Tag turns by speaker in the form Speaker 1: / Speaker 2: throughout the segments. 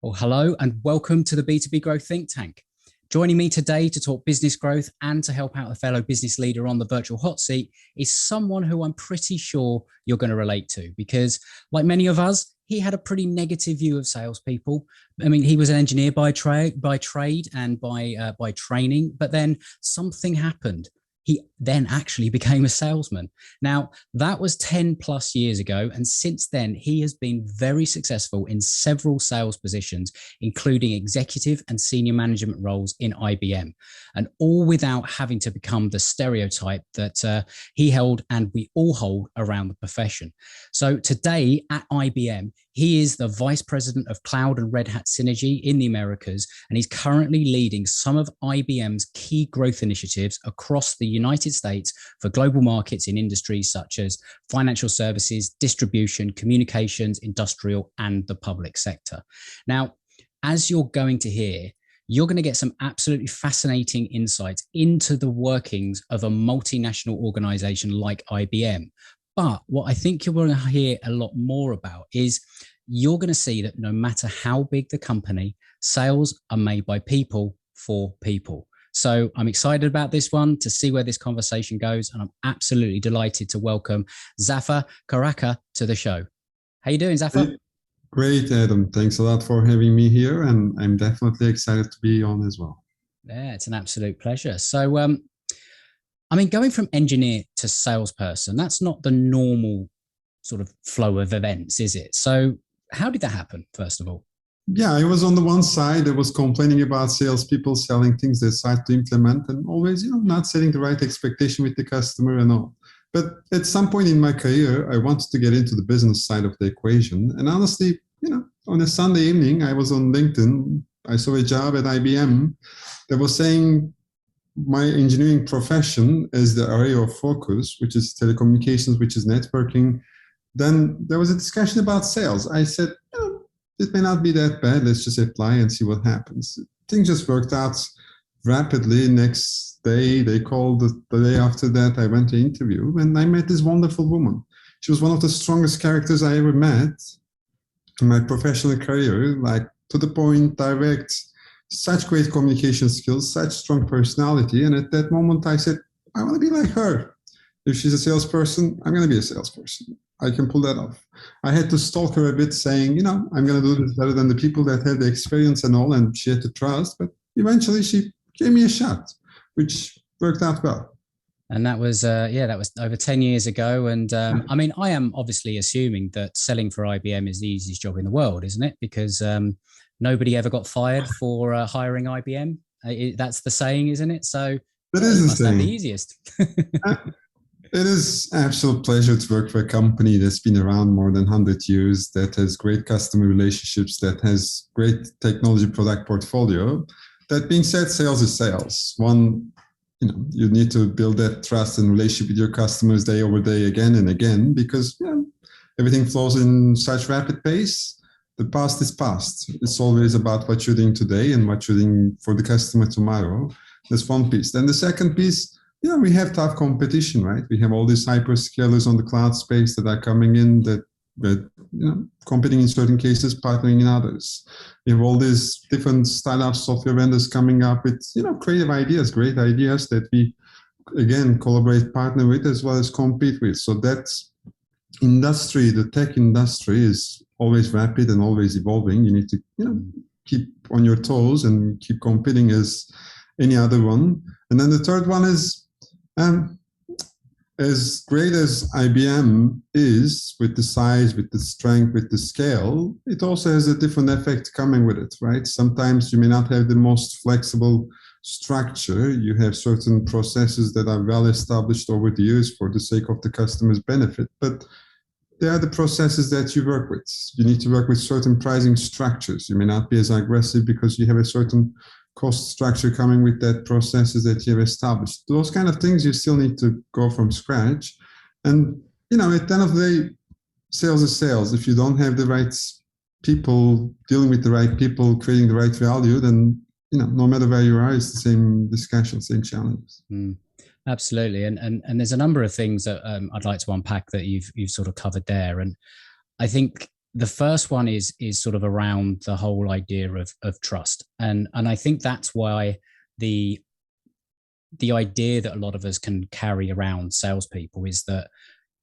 Speaker 1: Well, hello and welcome to the B2B Growth Think Tank. Joining me today to talk business growth and to help out a fellow business leader on the Virtual Hotseat is someone who I'm pretty sure you're going to relate to because, like many of us, he had a pretty negative view of salespeople. I mean, he was an engineer by trade and by training, but then something happened. He then actually became a salesman. Now, that was 10 plus years ago. And since then, he has been very successful in several sales positions, including executive and senior management roles in IBM, and all without having to become the stereotype that he held and we all hold around the profession. So today at IBM, he is the Vice President of Cloud and Red Hat Synergy in the Americas, and he's currently leading some of IBM's key growth initiatives across the United States for global markets in industries such as financial services, distribution, communications, industrial, and the public sector. Now, as you're going to hear, you're going to get some absolutely fascinating insights into the workings of a multinational organization like IBM. But what I think you're going to hear a lot more about is you're going to see that no matter how big the company, sales are made by people for people. So I'm excited about this one to see where this conversation goes. And I'm absolutely delighted to welcome Zafer Karaca to the show. How you doing, Zafer?
Speaker 2: Great, Adam. Thanks a lot for having me here. And I'm definitely excited to be on as well.
Speaker 1: Yeah, it's an absolute pleasure. So, I mean, going from engineer to salesperson, that's not the normal sort of flow of events, is it? So how did that happen, first of all?
Speaker 2: Yeah, I was on the one side, I was complaining about salespeople selling things they decide to implement and always, not setting the right expectation with the customer and all. But at some point in my career, I wanted to get into the business side of the equation. And honestly, on a Sunday evening, I was on LinkedIn. I saw a job at IBM that was saying my engineering profession is the area of focus, which is telecommunications, which is networking. Then there was a discussion about sales. I said, it may not be that bad. Let's just apply and see what happens. Things just worked out rapidly. Next day, they called the day after that. I went to interview and I met this wonderful woman. She was one of the strongest characters I ever met in my professional career, like to the point, direct, such great communication skills, such strong personality. And at that moment, I said, I want to be like her. If she's a salesperson, I'm going to be a salesperson. I can pull that off. I had to stalk her a bit saying, I'm going to do this better than the people that had the experience and all, and she had to trust. But eventually she gave me a shot, which worked out well.
Speaker 1: And that was, that was over 10 years ago. And I mean, I am obviously assuming that selling for IBM is the easiest job in the world, isn't it? Because nobody ever got fired for hiring IBM. That's the saying, isn't it? So
Speaker 2: that is the
Speaker 1: must have
Speaker 2: saying.
Speaker 1: the easiest.
Speaker 2: It is an absolute pleasure to work for a company that's been around more than 100 years, that has great customer relationships, that has great technology product portfolio. That being said, sales is sales. One, you need to build that trust and relationship with your customers day over day, again and again, because everything flows in such rapid pace. The past is past. It's always about what you're doing today and what you're doing for the customer tomorrow. That's one piece. Then the second piece, we have tough competition, right? We have all these hyperscalers on the cloud space that are coming in that competing in certain cases, partnering in others. We have all these different startups, software vendors coming up with, creative ideas, great ideas that we, again, collaborate, partner with, as well as compete with. So that industry, the tech industry, is always rapid and always evolving. You need to, keep on your toes and keep competing as any other one. And then the third one is, as great as IBM is with the size, with the strength, with the scale, it also has a different effect coming with it, right? Sometimes you may not have the most flexible structure. You have certain processes that are well established over the years for the sake of the customer's benefit, but they are the processes that you work with. You need to work with certain pricing structures. You may not be as aggressive because you have a certain cost structure coming with that processes that you have established. Those kind of things you still need to go from scratch. And, at the end of the day, sales is sales. If you don't have the right people, dealing with the right people, creating the right value, then, no matter where you are, it's the same discussion, same challenges.
Speaker 1: Absolutely. And there's a number of things that I'd like to unpack that you've sort of covered there. And I think the first one is sort of around the whole idea of trust, and I think that's why the idea that a lot of us can carry around salespeople is that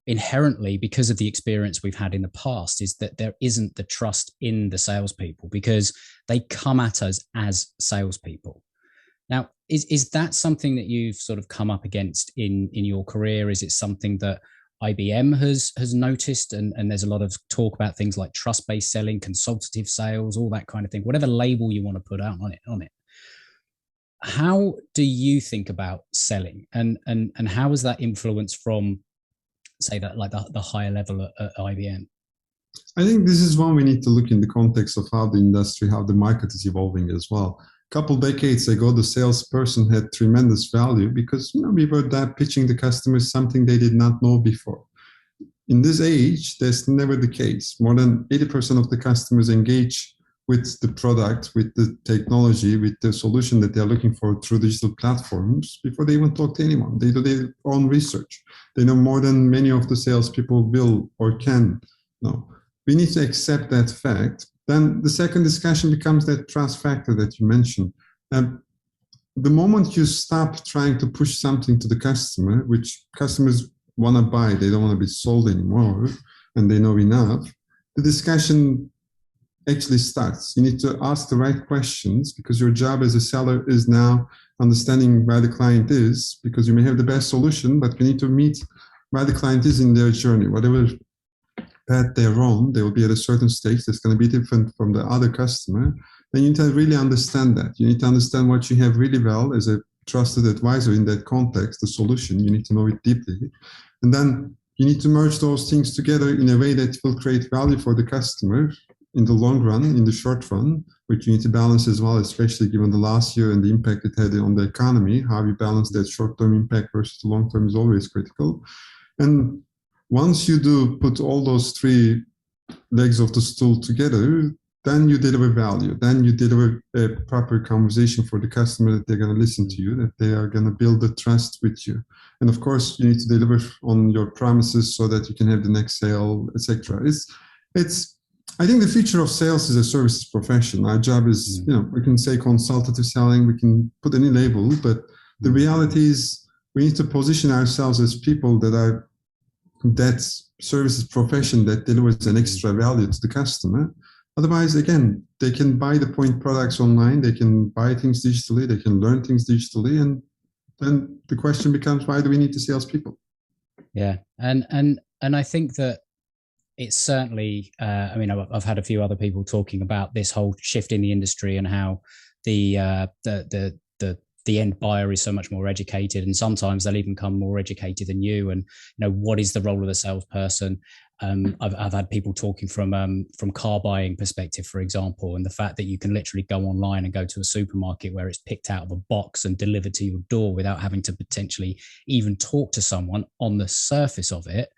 Speaker 1: inherently, because of the experience we've had in the past, is that there isn't the trust in the salespeople because they come at us as salespeople. Now, is that something that you've sort of come up against in your career? Is it something that IBM has noticed? And there's a lot of talk about things like trust-based selling, consultative sales, all that kind of thing, whatever label you want to put out on it. How do you think about selling, and how is that influenced from, say, that like the higher level at IBM?
Speaker 2: I think this is one we need to look in the context of how the industry, how the market is evolving as well. A couple decades ago, the salesperson had tremendous value because we were there pitching the customers something they did not know before. In this age, that's never the case. More than 80% of the customers engage with the product, with the technology, with the solution that they're looking for through digital platforms before they even talk to anyone. They do their own research. They know more than many of the salespeople will or can know. We need to accept that fact. Then the second discussion becomes that trust factor that you mentioned. The moment you stop trying to push something to the customer, which customers want to buy, they don't want to be sold anymore, and they know enough, the discussion actually starts. You need to ask the right questions because your job as a seller is now understanding where the client is, because you may have the best solution, but you need to meet where the client is in their journey. Whatever path they're on, they will be at a certain stage that's going to be different from the other customer. Then you need to really understand that. You need to understand what you have really well as a trusted advisor in that context, the solution. You need to know it deeply. And then you need to merge those things together in a way that will create value for the customer in the long run, in the short run, which you need to balance as well, especially given the last year and the impact it had on the economy. How you balance that short-term impact versus the long-term is always critical. And once you do put all those three legs of the stool together, then you deliver value. Then you deliver a proper conversation for the customer that they're going to listen to you, that they are going to build the trust with you. And of course, you need to deliver on your promises so that you can have the next sale, etc. I think the future of sales is a services profession. Our job is, we can say consultative selling, we can put any label, but the reality is we need to position ourselves as people that are that services profession that delivers an extra value to the customer. Otherwise, again, they can buy the point products online, they can buy things digitally, they can learn things digitally, and then the question becomes, why do we need the salespeople?
Speaker 1: Yeah, and I think that it's certainly, I've had a few other people talking about this whole shift in the industry and how the end buyer is so much more educated, and sometimes they'll even come more educated than you. And what is the role of the salesperson? I've had people talking from car buying perspective, for example, and the fact that you can literally go online and go to a supermarket where it's picked out of a box and delivered to your door without having to potentially even talk to someone. On the surface of it,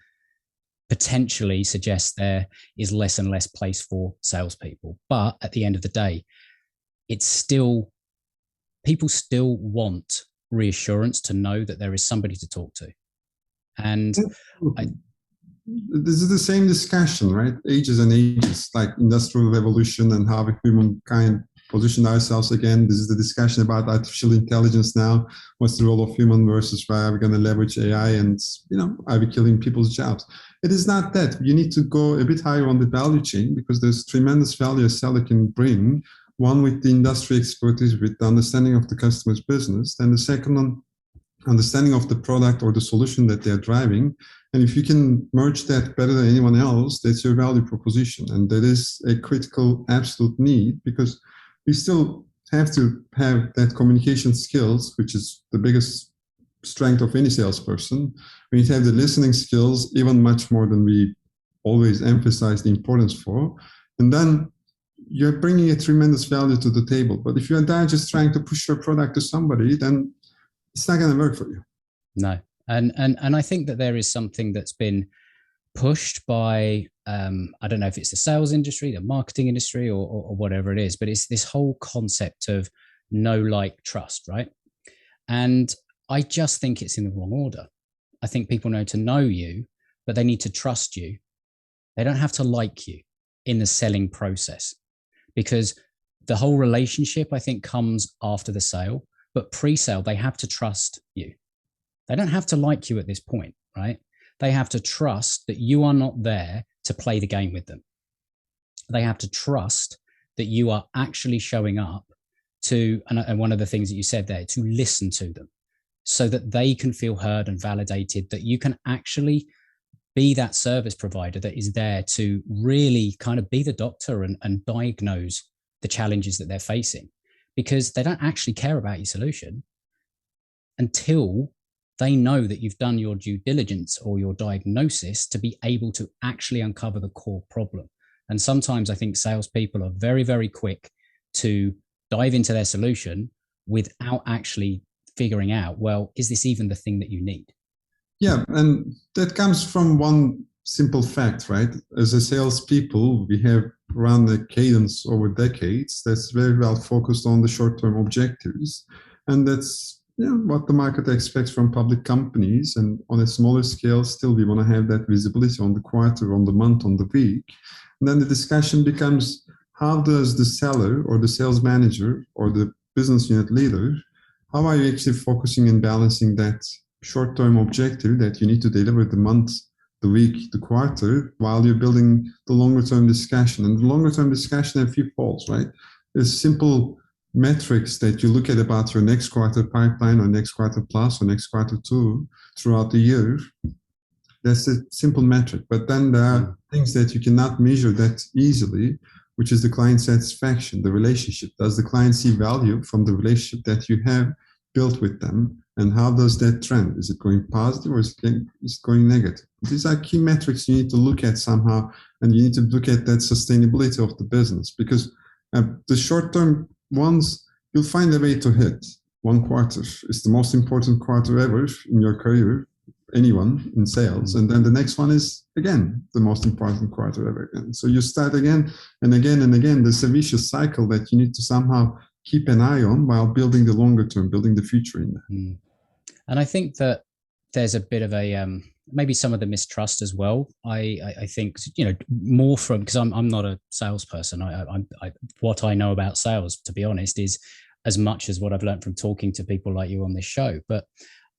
Speaker 1: potentially suggests there is less and less place for salespeople. But at the end of the day, people still want reassurance to know that there is somebody to talk to. And
Speaker 2: this is the same discussion, right? Ages and ages, like industrial revolution and how humankind position ourselves again. This is the discussion about artificial intelligence now. What's the role of human versus why are we going to leverage AI, and are we killing people's jobs? It is not that. You need to go a bit higher on the value chain because there's tremendous value a seller can bring. One with the industry expertise, with the understanding of the customer's business, and the second one, understanding of the product or the solution that they're driving. And if you can merge that better than anyone else, that's your value proposition. And that is a critical, absolute need, because we still have to have that communication skills, which is the biggest strength of any salesperson. We need to have the listening skills, even much more than we always emphasize the importance for. And then you're bringing a tremendous value to the table. But if you're there just trying to push your product to somebody, then it's not going to work for you.
Speaker 1: No. And I think that there is something that's been pushed by, I don't know if it's the sales industry, the marketing industry, or whatever it is, but it's this whole concept of know, like, trust, right? And I just think it's in the wrong order. I think people know to know you, but they need to trust you. They don't have to like you. in the selling process, because the whole relationship, I think, comes after the sale, but pre-sale, they have to trust you. They don't have to like you at this point, right? They have to trust that you are not there to play the game with them. They have to trust that you are actually showing up to, and one of the things that you said there, to listen to them so that they can feel heard and validated, that you can actually be that service provider that is there to really kind of be the doctor and diagnose the challenges that they're facing, because they don't actually care about your solution until they know that you've done your due diligence or your diagnosis to be able to actually uncover the core problem. And sometimes I think salespeople are very, very quick to dive into their solution without actually figuring out, well, is this even the thing that you need?
Speaker 2: Yeah, and that comes from one simple fact, right? As a salespeople, we have run a cadence over decades that's very well focused on the short-term objectives, and that's what the market expects from public companies. And on a smaller scale, still we want to have that visibility on the quarter, on the month, on the week. And then the discussion becomes, how does the seller or the sales manager or the business unit leader, how are you actually focusing and balancing that short-term objective that you need to deliver the month, the week, the quarter, while you're building the longer-term discussion? And the longer-term discussion have few folds, right? There's simple metrics that you look at about your next quarter pipeline or next quarter plus or next quarter two throughout the year. That's a simple metric. But then there are things that you cannot measure that easily, which is the client satisfaction, the relationship. Does the client see value from the relationship that you have built with them? And how does that trend? Is it going positive or is it going negative? These are key metrics you need to look at somehow, and you need to look at that sustainability of the business, because the short-term ones, you'll find a way to hit. One quarter is the most important quarter ever in your career, anyone in sales. And then the next one is, again, the most important quarter ever again. So you start again and again and again. There's a vicious cycle that you need to somehow keep an eye on while building the longer term, building the future in there.
Speaker 1: And I think that there's a bit of a maybe some of the mistrust as well. I think, more from, because I'm not a salesperson. What I know about sales, to be honest, is as much as what I've learned from talking to people like you on this show, but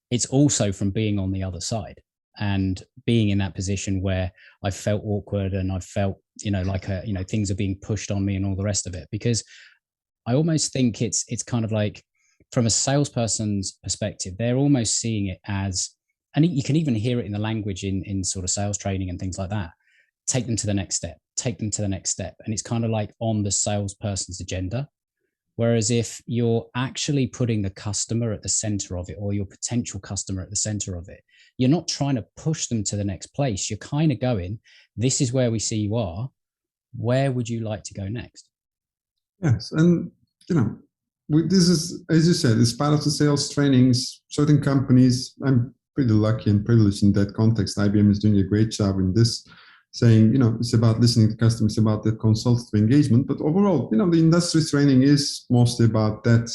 Speaker 1: it's also from being on the other side and being in that position where I felt awkward and I felt, like things are being pushed on me and all the rest of it, because I almost think it's kind of like, from a salesperson's perspective, they're almost seeing it as, and you can even hear it in the language in sort of sales training and things like that, take them to the next step, take them to the next step. And it's kind of like on the salesperson's agenda. Whereas if you're actually putting the customer at the center of it, or your potential customer at the center of it, you're not trying to push them to the next place. You're kind of going, this is where we see you are. Where would you like to go next?
Speaker 2: Yes. And, this is, as you said, it's part of the sales trainings. Certain companies, I'm pretty lucky and privileged in that context. IBM is doing a great job in this, saying, it's about listening to customers, it's about that consultative engagement. But overall, the industry training is mostly about that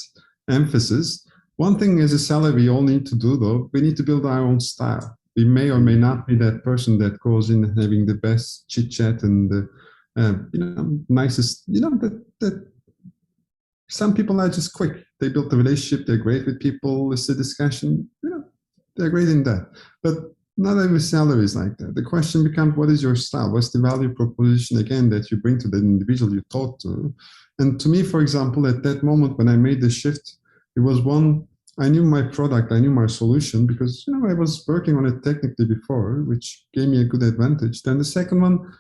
Speaker 2: emphasis. One thing as a seller we all need to do, though, we need to build our own style. We may or may not be that person that goes in having the best chit chat and the nicest, that some people are just quick. They build the relationship. They're great with people. It's a discussion. They're great in that. But not every seller is like that. The question becomes, what is your style? What's the value proposition, again, that you bring to the individual you talk to? And to me, for example, at that moment when I made the shift, it was one, I knew my product, I knew my solution, because I was working on it technically before, which gave me a good advantage. Then the second one,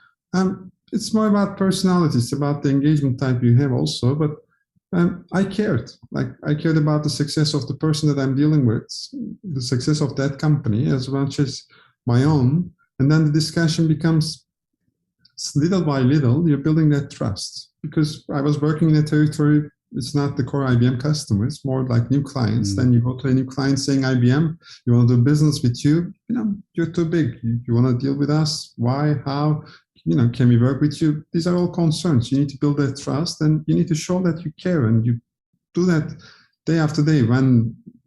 Speaker 2: it's more about personality. It's about the engagement type you have also. But I cared. I cared about the success of the person that I'm dealing with, the success of that company as much as my own. And then the discussion becomes, little by little, you're building that trust. Because I was working in a territory, it's not the core IBM customer, it's more like new clients. Then you go to a new client saying, IBM, you want to do business with you, you're too big. You want to deal with us? Why? How? Can we work with you? These are all concerns. You need to build that trust, and you need to show that you care, and you do that day after day,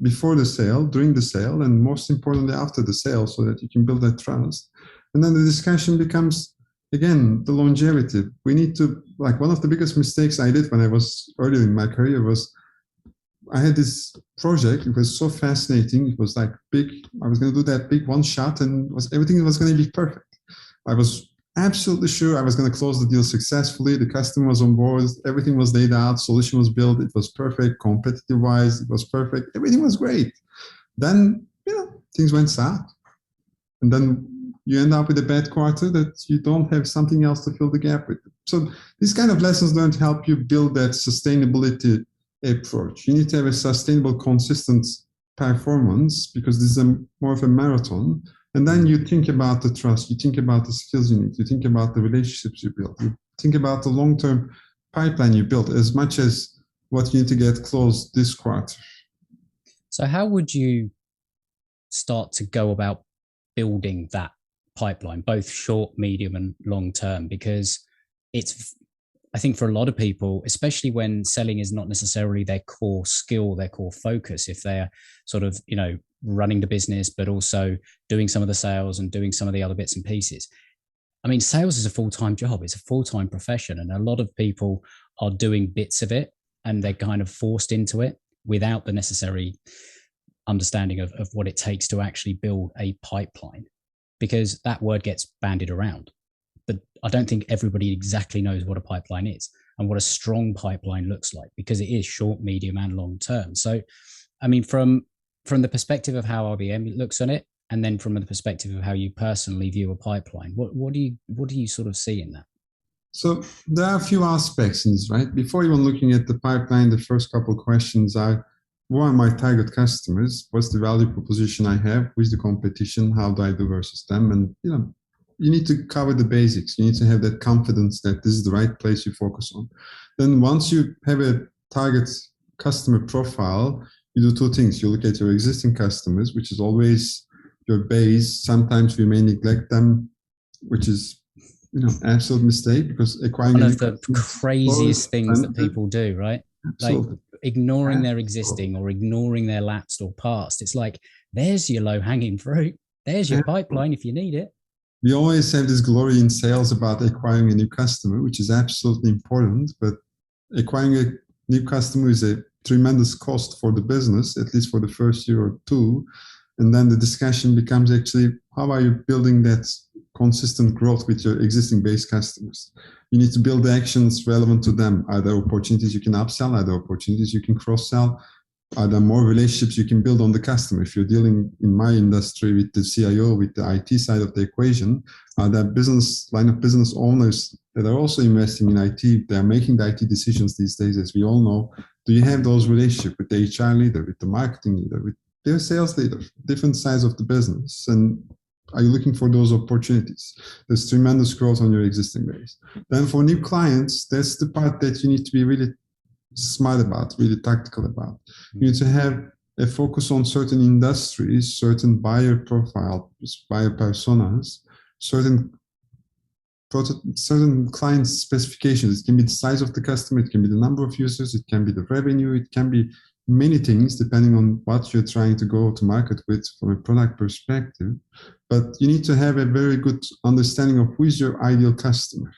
Speaker 2: before the sale, during the sale, and most importantly after the sale, so that you can build that trust. And then the discussion becomes, again, the longevity. We need to, like, one of the biggest mistakes I did when I was earlier in my career was I had this project. It was so fascinating. It was like big. I was going to do that big one shot, and everything was going to be perfect. I was absolutely sure I was going to close the deal successfully. The customer was on board. Everything was laid out. Solution was built. It was perfect. Competitive wise, it was perfect. Everything was great. Then, things went south. And then you end up with a bad quarter that you don't have something else to fill the gap with. So these kind of lessons don't help you build that sustainability approach. You need to have a sustainable, consistent performance because this is more of a marathon. And then you think about the trust, you think about the skills you need, you think about the relationships you build, you think about the long-term pipeline you built as much as what you need to get closed this quarter.
Speaker 1: So how would you start to go about building that pipeline, both short, medium, and long term? Because I think for a lot of people, especially when selling is not necessarily their core skill, their core focus, if they're sort of, running the business, but also doing some of the sales and doing some of the other bits and pieces. I mean, sales is a full-time job. It's a full-time profession. And a lot of people are doing bits of it and they're kind of forced into it without the necessary understanding of what it takes to actually build a pipeline, because that word gets bandied around. But I don't think everybody exactly knows what a pipeline is and what a strong pipeline looks like, because it is short, medium, and long term. So, I mean, from the perspective of how IBM looks on it, and then from the perspective of how you personally view a pipeline, what do you sort of see in that?
Speaker 2: So there are a few aspects in this, right? Before even looking at the pipeline, the first couple of questions are: who are my target customers? What's the value proposition I have? Who's the competition? How do I do versus them? And you need to cover the basics. You need to have that confidence that this is the right place you focus on. Then once you have a target customer profile, you do two things. You look at your existing customers, which is always your base. Sometimes we may neglect them, which is absolute mistake, because acquiring
Speaker 1: one of the craziest things that people do, right?
Speaker 2: Absolutely.
Speaker 1: Like ignoring their existing or ignoring their lapsed or past. It's like, there's your low-hanging fruit. There's your pipeline if you need it.
Speaker 2: We always have this glory in sales about acquiring a new customer, which is absolutely important, but acquiring a new customer is a tremendous cost for the business, at least for the first year or two. And then the discussion becomes actually, how are you building that consistent growth with your existing base customers? You need to build actions relevant to them. Are there opportunities you can upsell? Are there opportunities you can cross-sell? Are there more relationships you can build on the customer? If you're dealing in my industry with the CIO, with the IT side of the equation, are there line of business owners that are also investing in IT? They're making the IT decisions these days, as we all know. Do you have those relationships with the HR leader, with the marketing leader, with their sales leader, different sides of the business? And are you looking for those opportunities? There's tremendous growth on your existing base. Then for new clients, that's the part that you need to be really smart about, really tactical about. You need to have a focus on certain industries, certain buyer profile, buyer personas, certain client specifications. It can be the size of the customer, it can be the number of users, it can be the revenue, it can be many things depending on what you're trying to go to market with from a product perspective. But you need to have a very good understanding of who is your ideal customer,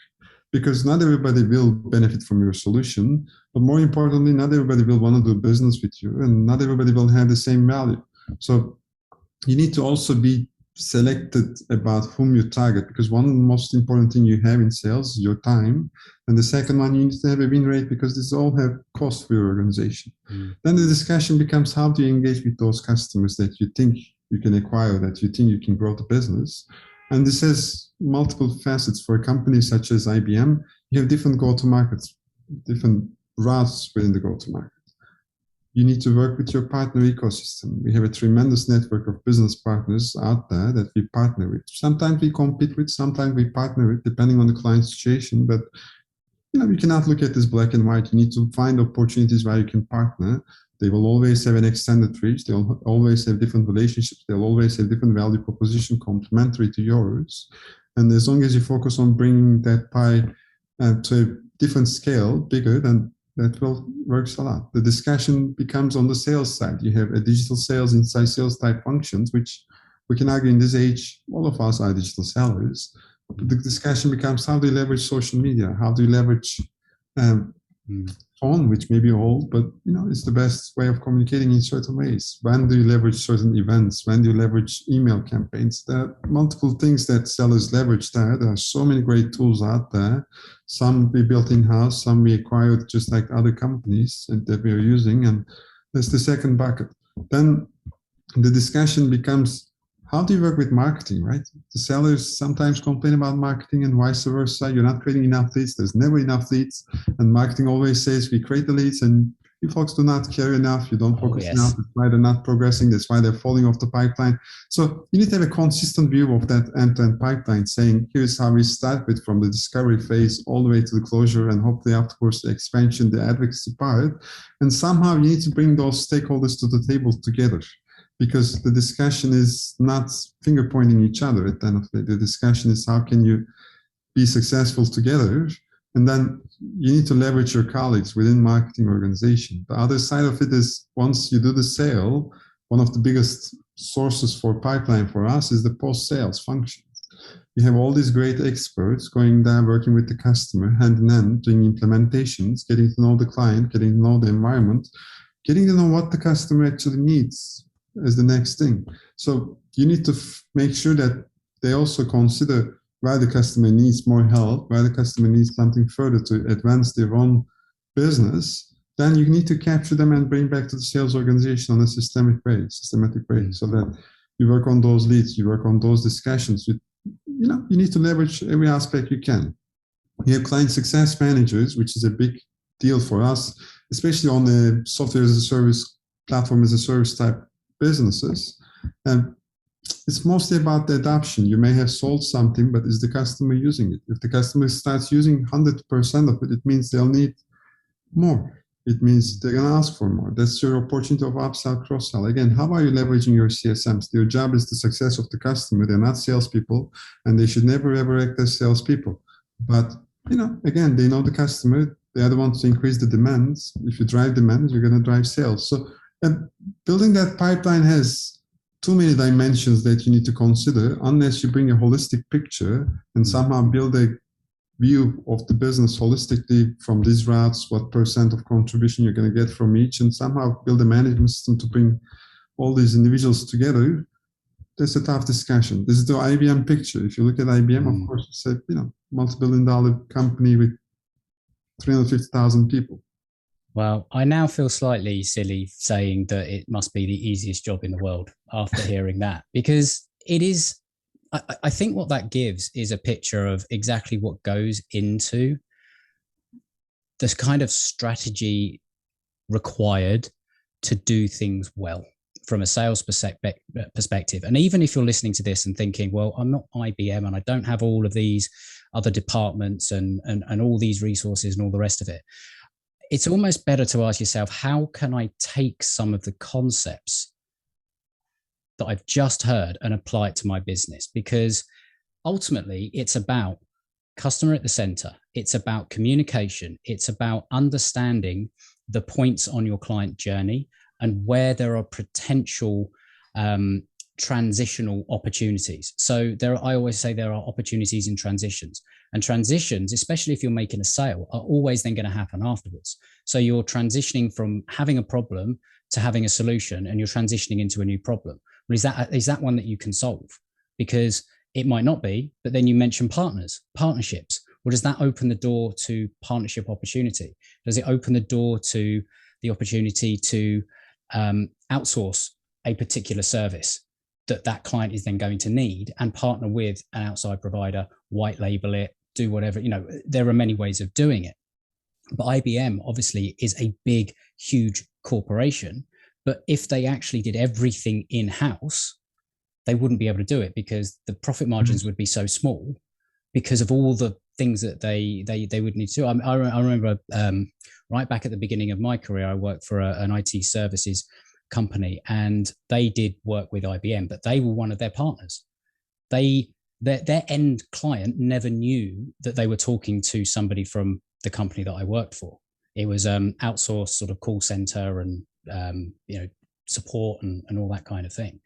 Speaker 2: because not everybody will benefit from your solution, but more importantly, not everybody will want to do business with you, and not everybody will have the same value. So you need to also be selected about whom you target, because one of the most important thing you have in sales is your time, and the second one, you need to have a win rate, because this all have cost for your organization. Then the discussion becomes, how do you engage with those customers that you think you can acquire, that you think you can grow the business? And this has multiple facets. For a company such as IBM, you have different go-to-markets, different routes within the go-to-market. You need to work with your partner ecosystem. We have a tremendous network of business partners out there that we partner with. Sometimes we compete with, sometimes we partner with, depending on the client situation. But you cannot look at this black and white. You need to find opportunities where you can partner. They will always have an extended reach. They'll always have different relationships. They'll always have different value proposition complementary to yours. And as long as you focus on bringing that pie to a different scale, bigger, then that will works a lot. The discussion becomes on the sales side. You have a digital sales, inside sales type functions, which we can argue in this age, all of us are digital sellers. The discussion becomes, how do you leverage social media? How do you leverage phone, which may be old, but it's the best way of communicating in certain ways. When do you leverage certain events? When do you leverage email campaigns? There are multiple things that sellers leverage there. There are so many great tools out there. Some we built in-house, some we acquired just like other companies that we are using. And that's the second bucket. Then the discussion becomes, how do you work with marketing, right? The sellers sometimes complain about marketing and vice versa. You're not creating enough leads. There's never enough leads. And marketing always says, we create the leads and you folks do not care enough. You don't focus enough. That's why they're not progressing. That's why they're falling off the pipeline. So you need to have a consistent view of that end-to-end pipeline, saying, here's how we start with, from the discovery phase all the way to the closure, and hopefully afterwards the expansion, the advocacy part. And somehow you need to bring those stakeholders to the table together, because the discussion is not finger pointing each other at the end of the day. The discussion is, how can you be successful together? And then you need to leverage your colleagues within marketing organization. The other side of it is, once you do the sale, one of the biggest sources for pipeline for us is the post-sales function. You have all these great experts going there, working with the customer hand in hand, doing implementations, getting to know the client, getting to know the environment, getting to know what the customer actually needs as the next thing. So you need to make sure that they also consider why the customer needs more help, why the customer needs something further to advance their own business. Then you need to capture them and bring back to the sales organization on a systematic way, so that you work on those leads, you work on those discussions. You need to leverage every aspect you can. You have client success managers, which is a big deal for us, especially on the software as a service, platform as a service type businesses. And it's mostly about the adoption. You may have sold something, but is the customer using it? If the customer starts using 100% of it, it means they'll need more. It means they're going to ask for more. That's your opportunity of upsell, cross-sell. Again, how are you leveraging your CSMs? Your job is the success of the customer. They're not salespeople, and they should never, ever act as salespeople. But, again, they know the customer. They are the ones to increase the demands. If you drive demand, you're going to drive sales. So, and building that pipeline has too many dimensions that you need to consider, unless you bring a holistic picture and somehow build a view of the business holistically from these routes, what percent of contribution you're going to get from each, and somehow build a management system to bring all these individuals together. That's a tough discussion. This is the IBM picture. If you look at IBM, of course, it's a multi-billion-dollar company with 350,000 people.
Speaker 1: Well, I now feel slightly silly saying that it must be the easiest job in the world after hearing that, because it is. I think what that gives is a picture of exactly what goes into this kind of strategy required to do things well from a sales perspective. And even if you're listening to this and thinking, well, I'm not IBM and I don't have all of these other departments and all these resources and all the rest of it, it's almost better to ask yourself, how can I take some of the concepts that I've just heard and apply it to my business? Because ultimately it's about customer at the center. It's about communication. It's about understanding the points on your client journey and where there are potential transitional opportunities. So I always say there are opportunities in transitions, and transitions, especially if you're making a sale, are always then going to happen afterwards. So you're transitioning from having a problem to having a solution, and you're transitioning into a new problem. Well, is that one that you can solve? Because it might not be, but then you mentioned partnerships. Well, does that open the door to partnership opportunity? Does it open the door to the opportunity to outsource a particular service that client is then going to need and partner with an outside provider, white label it, do whatever? There are many ways of doing it. But IBM obviously is a big, huge corporation. But if they actually did everything in-house, they wouldn't be able to do it, because the profit margins would be so small because of all the things that they would need to do. I remember right back at the beginning of my career, I worked for an IT services company, and they did work with IBM, but they were one of their partners. Their end client never knew that they were talking to somebody from the company that I worked for. It was outsourced sort of call center and support and all that kind of thing.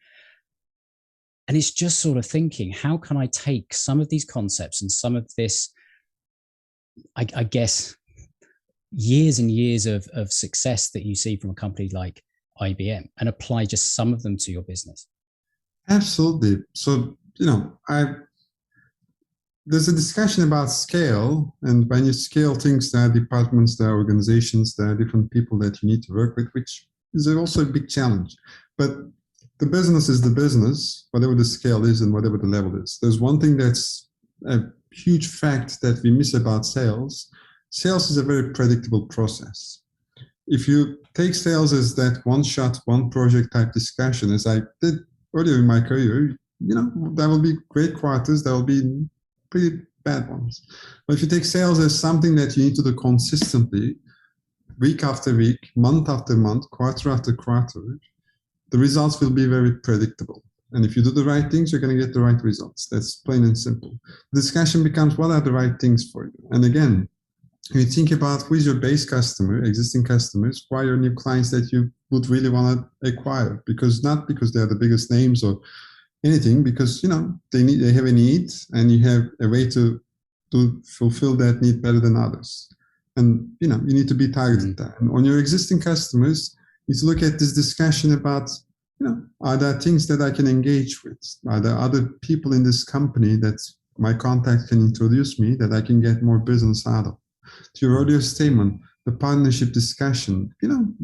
Speaker 1: And it's just sort of thinking, how can I take some of these concepts and some of this, I guess, years and years of success that you see from a company like IBM and apply just some of them to your business?
Speaker 2: Absolutely. So, there's a discussion about scale, and when you scale things, there are departments, there are organizations, there are different people that you need to work with, which is also a big challenge. But the business is the business, whatever the scale is and whatever the level is. There's one thing that's a huge fact that we miss about sales. Sales is a very predictable process. If you take sales as that one shot, one project type discussion, as I did earlier in my career, there will be great quarters, there will be pretty bad ones. But if you take sales as something that you need to do consistently, week after week, month after month, quarter after quarter, the results will be very predictable. And if you do the right things, you're going to get the right results. That's plain and simple. The discussion becomes, what are the right things for you? And again, when you think about who is your base customer, existing customers, who are your new clients that you would really want to acquire? Not because they're the biggest names or anything, because they have a need, and you have a way to fulfill that need better than others. And you need to be targeted there. And on your existing customers, you need to look at this discussion about, are there things that I can engage with? Are there other people in this company that my contact can introduce me that I can get more business out of? To your earlier statement, the partnership discussion,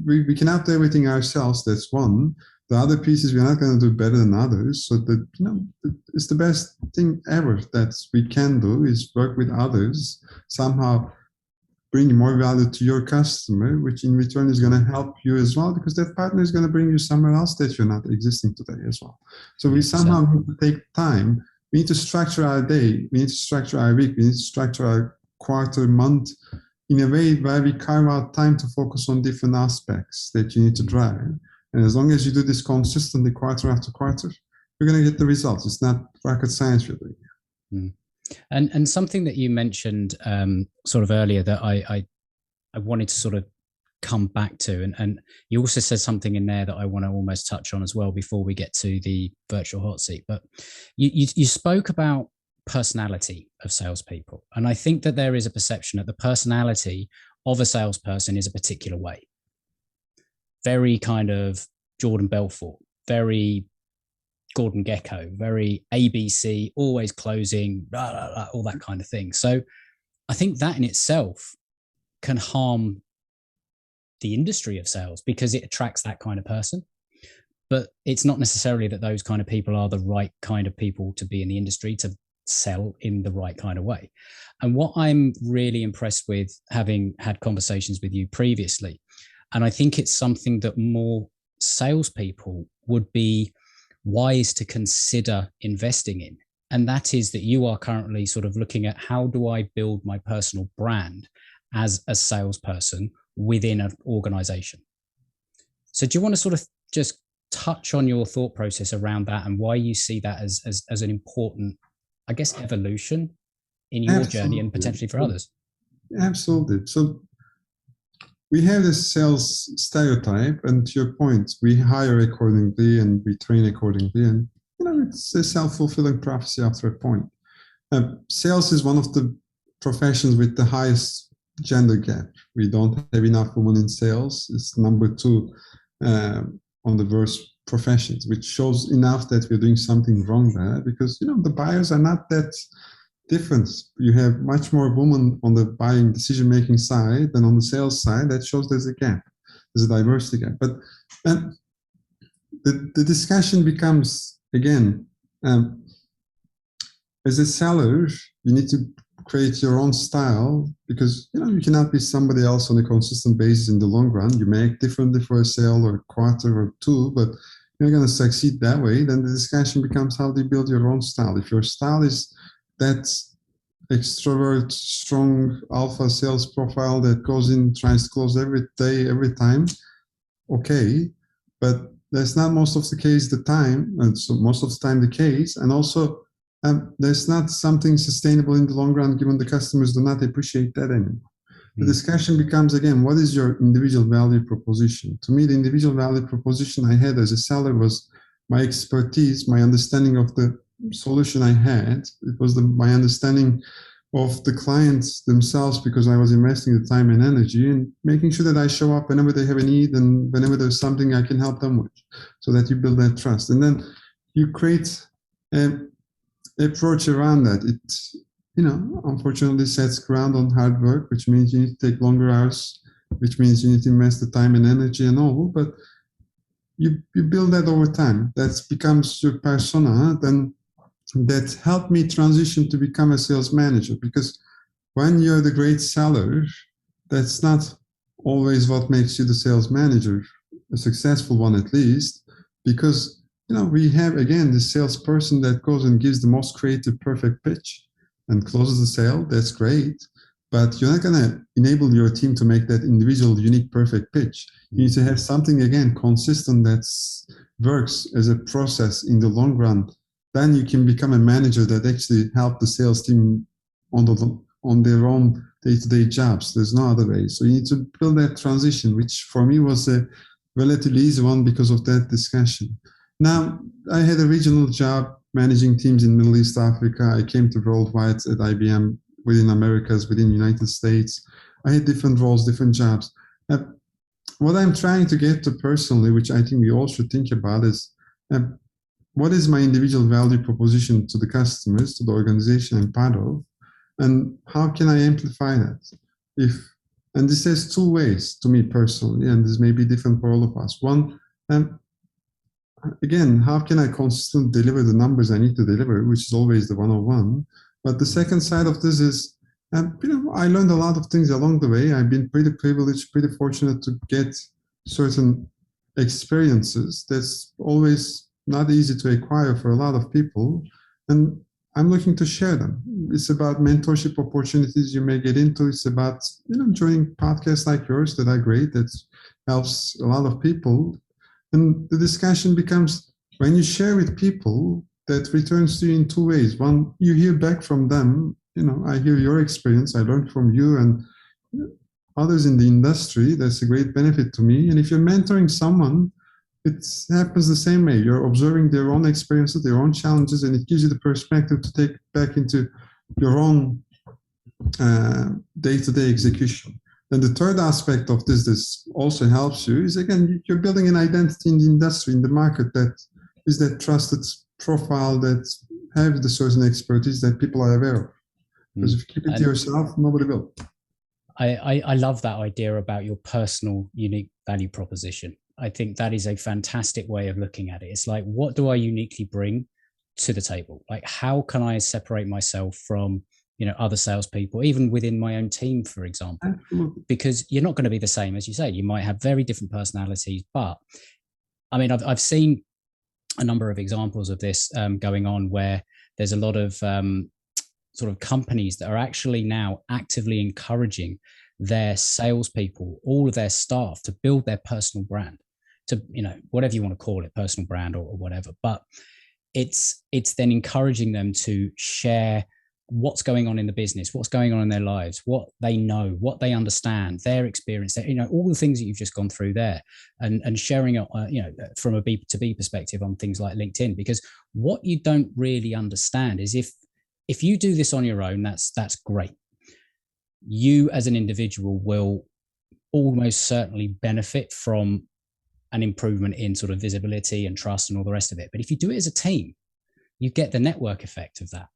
Speaker 2: we cannot do everything ourselves. That's one. The other pieces we're not going to do better than others. So that, it's the best thing ever that we can do is work with others, somehow bring more value to your customer, which in return is going to help you as well, because that partner is going to bring you somewhere else that you're not existing today as well. So we somehow need to take time. We need to structure our day. We need to structure our week. We need to structure our quarter, month in a way where we carve out time to focus on different aspects that you need to drive. And as long as you do this consistently, quarter after quarter, you're going to get the results. It's not rocket science, really.
Speaker 1: Mm. And something that you mentioned sort of earlier that I wanted to sort of come back to, and you also said something in there that I want to almost touch on as well before we get to the virtual hot seat. But you spoke about personality of salespeople, and I think that there is a perception that the personality of a salesperson is a particular way. Very kind of Jordan Belfort, very Gordon Gekko, very ABC, always closing, blah, blah, blah, all that kind of thing. So I think that in itself can harm the industry of sales because it attracts that kind of person. But it's not necessarily that those kind of people are the right kind of people to be in the industry to sell in the right kind of way. And what I'm really impressed with, having had conversations with you previously, and I think it's something that more salespeople would be wise to consider investing in. And that is that you are currently sort of looking at, how do I build my personal brand as a salesperson within an organization? So do you want to sort of just touch on your thought process around that and why you see that as an important, I guess, evolution in your journey and potentially for others?
Speaker 2: Absolutely. So we have this sales stereotype, and to your point, we hire accordingly and we train accordingly, and it's a self-fulfilling prophecy after a point. Sales is one of the professions with the highest gender gap. We don't have enough women in sales. It's number 2 on the worst professions, which shows enough that we're doing something wrong there, because the buyers are not that different. You have much more women on the buying decision-making side than on the sales side. That shows there's a gap. There's a diversity gap. But the discussion becomes, again, as a seller, you need to create your own style, because you cannot be somebody else on a consistent basis in the long run. You may act differently for a sale or a quarter or 2, but you're going to succeed that way. Then the discussion becomes, how do you build your own style? If your style is that extrovert, strong alpha sales profile that goes in, tries to close every day, every time, okay, but that's not most of the case the time, and so most of the time the case, and also there's not something sustainable in the long run, given the customers do not appreciate that anymore. The discussion becomes, again, what is your individual value proposition? To me, the individual value proposition I had as a seller was my expertise, my understanding of the solution I had. It was my understanding of the clients themselves, because I was investing the time and energy and making sure that I show up whenever they have a need and whenever there's something I can help them with, so that you build that trust. And then you create an approach around that. It, unfortunately sets ground on hard work, which means you need to take longer hours, which means you need to invest the time and energy and all, but you build that over time. That becomes your persona. Then that helped me transition to become a sales manager, because when you're the great seller, that's not always what makes you the sales manager, a successful one at least, because we have, again, the salesperson that goes and gives the most creative, perfect pitch and closes the sale. That's great, but you're not going to enable your team to make that individual, unique, perfect pitch. You need to have something, again, consistent that works as a process in the long run. Then you can become a manager that actually help the sales team on their own day-to-day jobs. There's no other way. So you need to build that transition, which for me was a relatively easy one because of that discussion. Now, I had a regional job managing teams in Middle East Africa. I came to worldwide at IBM, within Americas, within United States. I had different roles, different jobs. What I'm trying to get to personally, which I think we all should think about, is what is my individual value proposition to the customers, to the organization I'm part of, and how can I amplify that? And this has two ways to me personally, and this may be different for all of us. One, again, how can I consistently deliver the numbers I need to deliver, which is always the 101. But the second side of this is, I learned a lot of things along the way. I've been pretty privileged, pretty fortunate to get certain experiences that's always not easy to acquire for a lot of people. And I'm looking to share them. It's about mentorship opportunities you may get into. It's about, joining podcasts like yours that are great, that helps a lot of people. And the discussion becomes, when you share with people, that returns to you in two ways. One, you hear back from them. I hear your experience. I learned from you and others in the industry. That's a great benefit to me. And if you're mentoring someone, it happens the same way. You're observing their own experiences, their own challenges, and it gives you the perspective to take back into your own day-to-day execution. Then the third aspect of this also helps you is, again, you're building an identity in the industry, in the market, that is that trusted profile that have the certain expertise that people are aware of. Because if you keep it to yourself, nobody will.
Speaker 1: I love that idea about your personal unique value proposition. I think that is a fantastic way of looking at it. It's like, what do I uniquely bring to the table? Like, how can I separate myself from, other salespeople, even within my own team, for example?
Speaker 2: Absolutely.
Speaker 1: Because you're not going to be the same, as you say. You might have very different personalities, but I mean, I've seen a number of examples of this going on, where there's a lot of sort of companies that are actually now actively encouraging their salespeople, all of their staff, to build their personal brand, to, whatever you want to call it, personal brand or whatever. But it's then encouraging them to share what's going on in the business, what's going on in their lives, what they know, what they understand, their experience, all the things that you've just gone through there, and sharing it, from a B2B perspective on things like LinkedIn. Because what you don't really understand is, if you do this on your own, that's great. You as an individual will almost certainly benefit from an improvement in sort of visibility and trust and all the rest of it. But if you do it as a team, you get the network effect of that.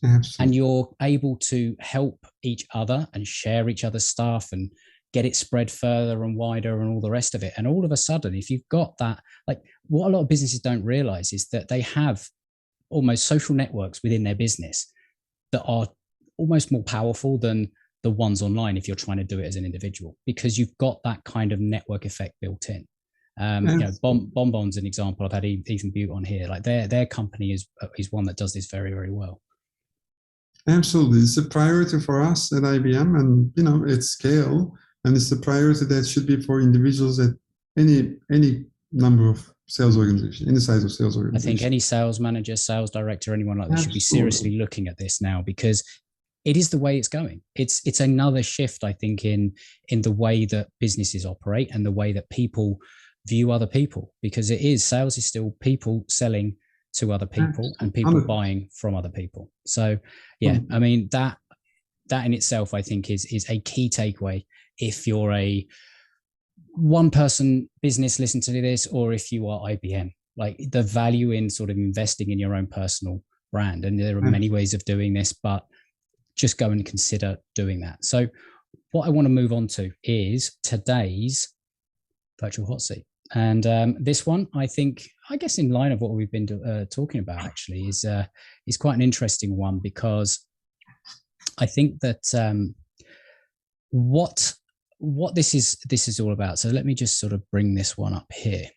Speaker 2: Absolutely.
Speaker 1: And you're able to help each other and share each other's stuff and get it spread further and wider and all the rest of it. And all of a sudden, if you've got that, like, what a lot of businesses don't realize is that they have almost social networks within their business that are almost more powerful than the ones online, if you're trying to do it as an individual, because you've got that kind of network effect built in. Bonbon's an example. I've had Ethan Butte on here. Like, their company is one that does this very, very well.
Speaker 2: Absolutely. It's a priority for us at IBM, and at scale, and it's a priority that should be for individuals at any number of sales organization, any size of sales organization.
Speaker 1: I think any sales manager, sales director, anyone like that should be seriously looking at this now, because it is the way it's going. It's another shift, I think, in the way that businesses operate and the way that people view other people, because sales is still people selling to other people and people buying from other people. So yeah, I mean, that in itself, I think is a key takeaway if you're a one person business, listen to this, or if you are IBM, like the value in sort of investing in your own personal brand. And there are many ways of doing this, but just go and consider doing that. So what I want to move on to is today's virtual hot seat. And this one, I guess in line of what we've been talking about actually is quite an interesting one, because I think that what this is all about. So let me just sort of bring this one up here.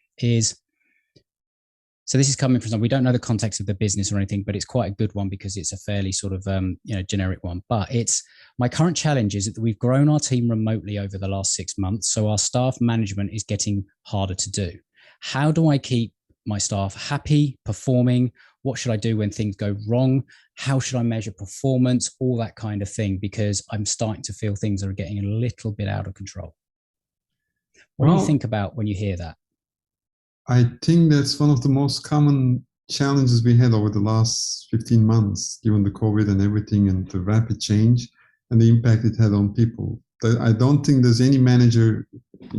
Speaker 1: So this is coming from we don't know the context of the business or anything, but it's quite a good one because it's a fairly sort of generic one. But it's my current challenge is that we've grown our team remotely over the last 6 months, so our staff management is getting harder to do. How do I keep my staff happy, performing? What should I do when things go wrong? How should I measure performance? All that kind of thing, because I'm starting to feel things are getting a little bit out of control. What do you think about when you hear that?
Speaker 2: I think that's one of the most common challenges we had over the last 15 months, given the COVID and everything and the rapid change and the impact it had on people. I don't think there's any manager,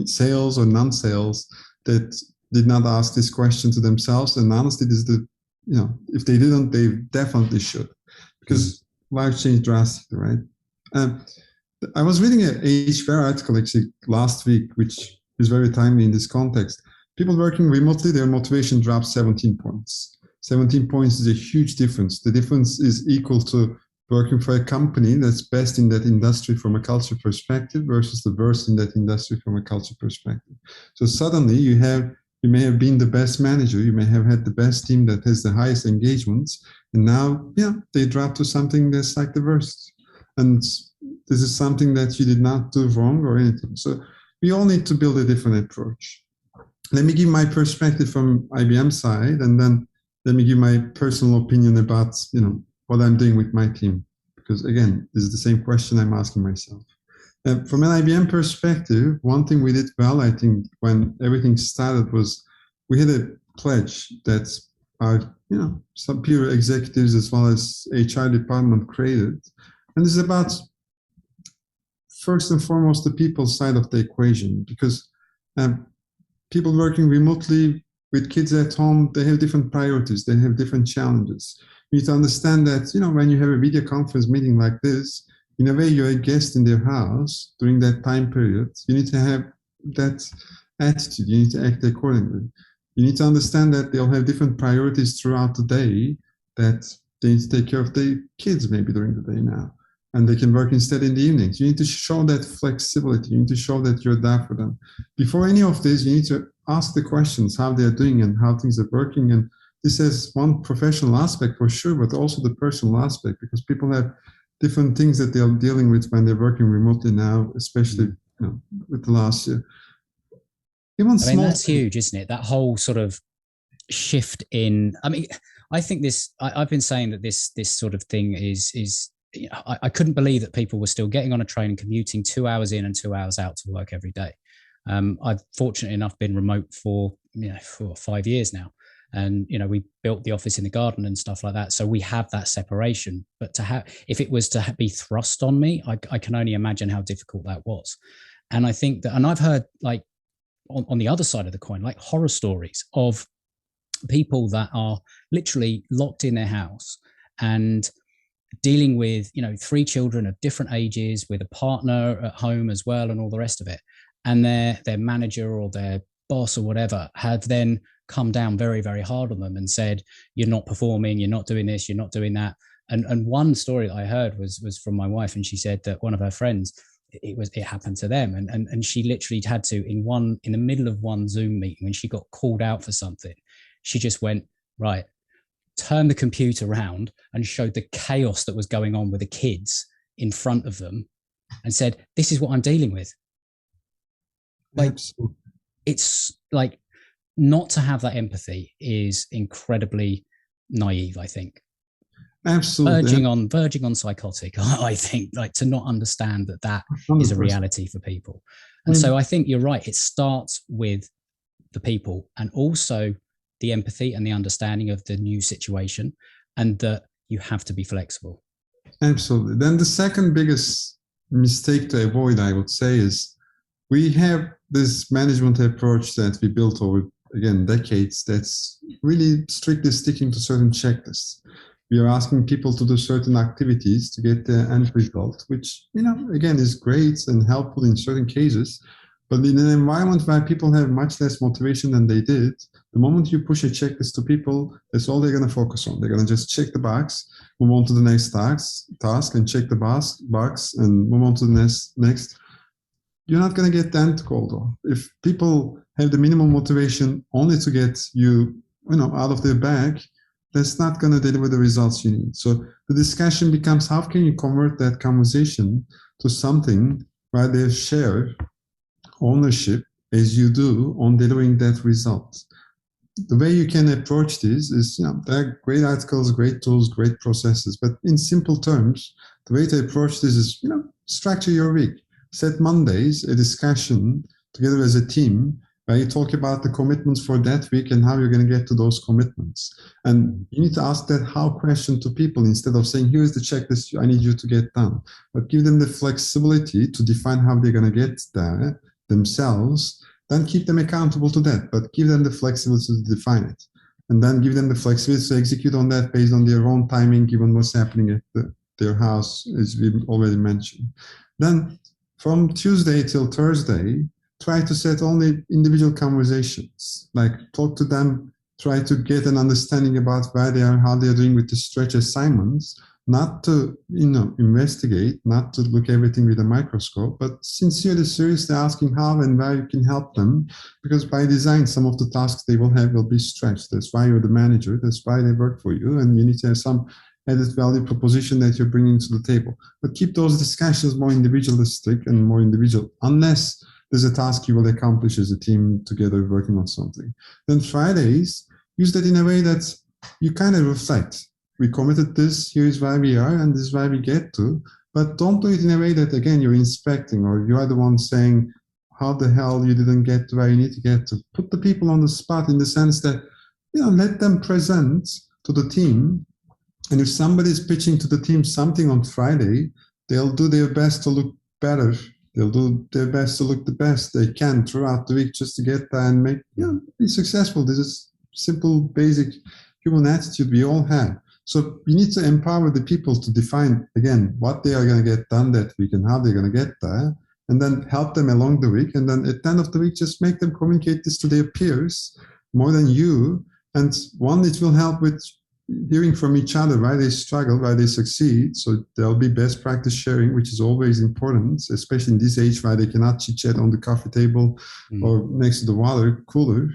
Speaker 2: sales or non-sales, that did not ask this question to themselves. And honestly, this is if they didn't, they definitely should, because life changed drastically, right? I was reading an HR article actually last week, which is very timely in this context. People working remotely, their motivation drops 17 points. 17 points is a huge difference. The difference is equal to working for a company that's best in that industry from a culture perspective versus the worst in that industry from a culture perspective. So suddenly you may have been the best manager, you may have had the best team that has the highest engagements, and now, they drop to something that's like the worst. And this is something that you did not do wrong or anything. So we all need to build a different approach. Let me give my perspective from IBM side, and then let me give my personal opinion about what I'm doing with my team. Because again, this is the same question I'm asking myself. From an IBM perspective, one thing we did well, I think, when everything started was we had a pledge that our some peer executives as well as HR department created, and this is about first and foremost the people side of the equation, because people working remotely with kids at home, they have different priorities, they have different challenges. You need to understand that, when you have a video conference meeting like this, in a way you're a guest in their house during that time period. You need to have that attitude, you need to act accordingly. You need to understand that they'll have different priorities throughout the day, that they need to take care of their kids maybe during the day now, and they can work instead in the evenings. You need to show that flexibility. You need to show that you're there for them. Before any of this, you need to ask the questions, how they're doing and how things are working. And this has one professional aspect for sure, but also the personal aspect, because people have different things that they're dealing with when they're working remotely now, especially with the last year.
Speaker 1: That's huge, isn't it? That whole sort of shift in, I think I've been saying that this sort of thing is I couldn't believe that people were still getting on a train and commuting 2 hours in and 2 hours out to work every day. I've fortunate enough been remote for 5 years now, and we built the office in the garden and stuff like that, so we have that separation. But if it was to be thrust on me, I can only imagine how difficult that was. And I think that, and I've heard like on the other side of the coin, like horror stories of people that are literally locked in their house and dealing with 3 children of different ages, with a partner at home as well, and all the rest of it, and their manager or their boss or whatever have then come down very, very hard on them and said, you're not performing, you're not doing this, you're not doing that. And one story that I heard was from my wife, and she said that one of her friends, it happened to them, and she literally had to, in the middle of one Zoom meeting, when she got called out for something, she just went, right, turned the computer around and showed the chaos that was going on with the kids in front of them and said, this is what I'm dealing with. Like, absolutely. It's like, not to have that empathy is incredibly naive, I think.
Speaker 2: Absolutely.
Speaker 1: Verging on psychotic, I think, like, to not understand that 100%. Is a reality for people. And so I think you're right. It starts with the people, and also the empathy and the understanding of the new situation, and that you have to be flexible.
Speaker 2: Absolutely. Then the second biggest mistake to avoid, I would say, is we have this management approach that we built over, again, decades, that's really strictly sticking to certain checklists. We are asking people to do certain activities to get the end result, which, again, is great and helpful in certain cases. But in an environment where people have much less motivation than they did, the moment you push a checklist to people, that's all they're going to focus on. They're going to just check the box, move on to the next task and check the box and move on to the next. You're not going to get the end goal, though. If people have the minimum motivation only to get you, out of their bag, that's not going to deliver the results you need. So the discussion becomes, how can you convert that conversation to something where they share ownership as you do on delivering that result? The way you can approach this is, there are great articles, great tools, great processes, but in simple terms, the way to approach this is, structure your week. Set Mondays a discussion together as a team where you talk about the commitments for that week and how you're going to get to those commitments. And you need to ask that how question to people instead of saying, here's the checklist I need you to get done. But give them the flexibility to define how they're going to get there themselves. Then keep them accountable to that, but give them the flexibility to define it. And then give them the flexibility to execute on that based on their own timing, given what's happening at their house, as we already mentioned. Then from Tuesday till Thursday, try to set only individual conversations, like talk to them, try to get an understanding about where they are, how they are doing with the stretch assignments, not to, investigate, not to look everything with a microscope, but sincerely, seriously asking how and where you can help them, because by design, some of the tasks they will have will be stretched. That's why you're the manager. That's why they work for you. And you need to have some added value proposition that you're bringing to the table. But keep those discussions more individualistic and more individual, unless there's a task you will accomplish as a team together working on something. Then Fridays, use that in a way that you kind of reflect. We committed this, here's where we are, and this is where we get to. But don't do it in a way that, again, you're inspecting or you are the one saying how the hell you didn't get to where you need to get to. Put the people on the spot in the sense that, let them present to the team. And if somebody's pitching to the team something on Friday, they'll do their best to look better. They'll do their best to look the best they can throughout the week just to get there and be successful. This is simple, basic human attitude we all have. So you need to empower the people to define, again, what they are going to get done that week and how they're going to get there, and then help them along the week. And then at the end of the week, just make them communicate this to their peers more than you. And one, it will help with hearing from each other why they struggle, why they succeed. So there'll be best practice sharing, which is always important, especially in this age where they cannot chit chat on the coffee table or next to the water cooler.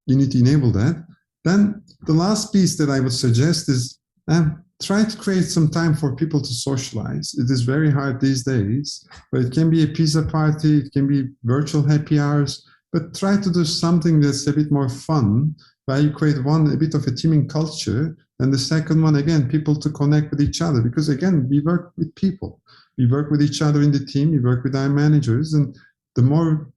Speaker 2: You need to enable that. Then the last piece that I would suggest is try to create some time for people to socialize. It is very hard these days, but it can be a pizza party, it can be virtual happy hours, but try to do something that's a bit more fun, where you create a bit of a teaming culture, and the second one, again, people to connect with each other, because again, we work with people. We work with each other in the team, we work with our managers, and the more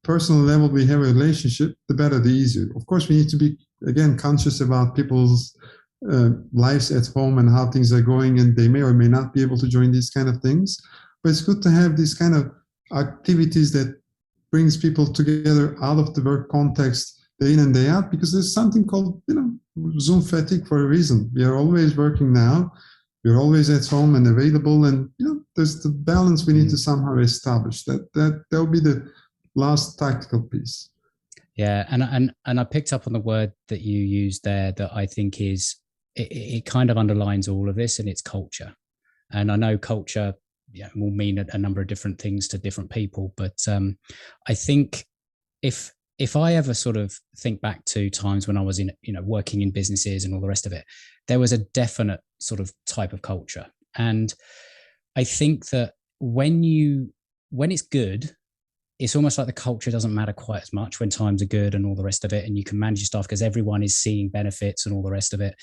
Speaker 2: personal level we have a relationship, the better, the easier. Of course, we need to be, again, conscious about people's lives at home and how things are going, and they may or may not be able to join these kind of things. But it's good to have these kind of activities that brings people together out of the work context day in and day out, because there's something called, Zoom fatigue for a reason. We are always working now. We're always at home and available, and there's the balance we need to somehow establish. That will be the last tactical piece.
Speaker 1: Yeah, and I picked up on the word that you used there that I think is it kind of underlines all of this, and it's culture. And I know culture will mean a number of different things to different people, but I think if I ever sort of think back to times when I was in, working in businesses and all the rest of it, there was a definite sort of type of culture. And I think that when it's good, it's almost like the culture doesn't matter quite as much when times are good and all the rest of it. And you can manage your stuff because everyone is seeing benefits and all the rest of it.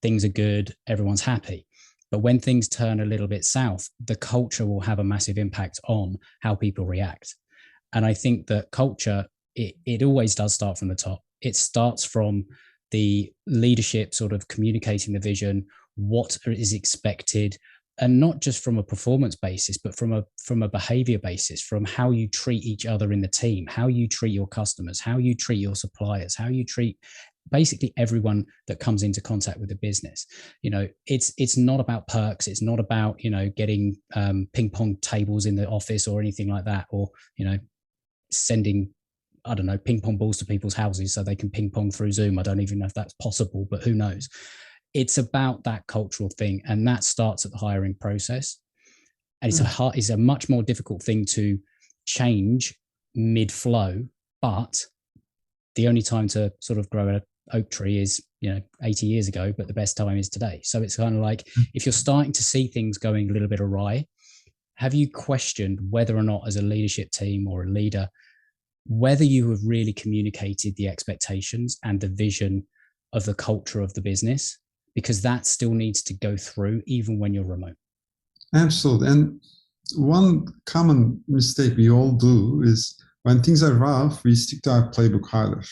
Speaker 1: Things are good, everyone's happy. But when things turn a little bit south, the culture will have a massive impact on how people react. And I think that culture it always does start from the top. It starts from the leadership sort of communicating the vision, what is expected, and not just from a performance basis, but from a behavior basis, from how you treat each other in the team, how you treat your customers, how you treat your suppliers, how you treat basically everyone that comes into contact with the business. It's not about perks. It's not about, getting ping pong tables in the office or anything like that, or, sending, I don't know, ping pong balls to people's houses so they can ping pong through Zoom. I don't even know if that's possible, but who knows? It's about that cultural thing. And that starts at the hiring process. And it's a much more difficult thing to change mid-flow, but the only time to sort of grow an oak tree is 80 years ago, but the best time is today. So it's kind of like, if you're starting to see things going a little bit awry, have you questioned whether or not, as a leadership team or a leader, whether you have really communicated the expectations and the vision of the culture of the business? Because that still needs to go through even when you're remote.
Speaker 2: Absolutely. And one common mistake we all do is, when things are rough, we stick to our playbook harder.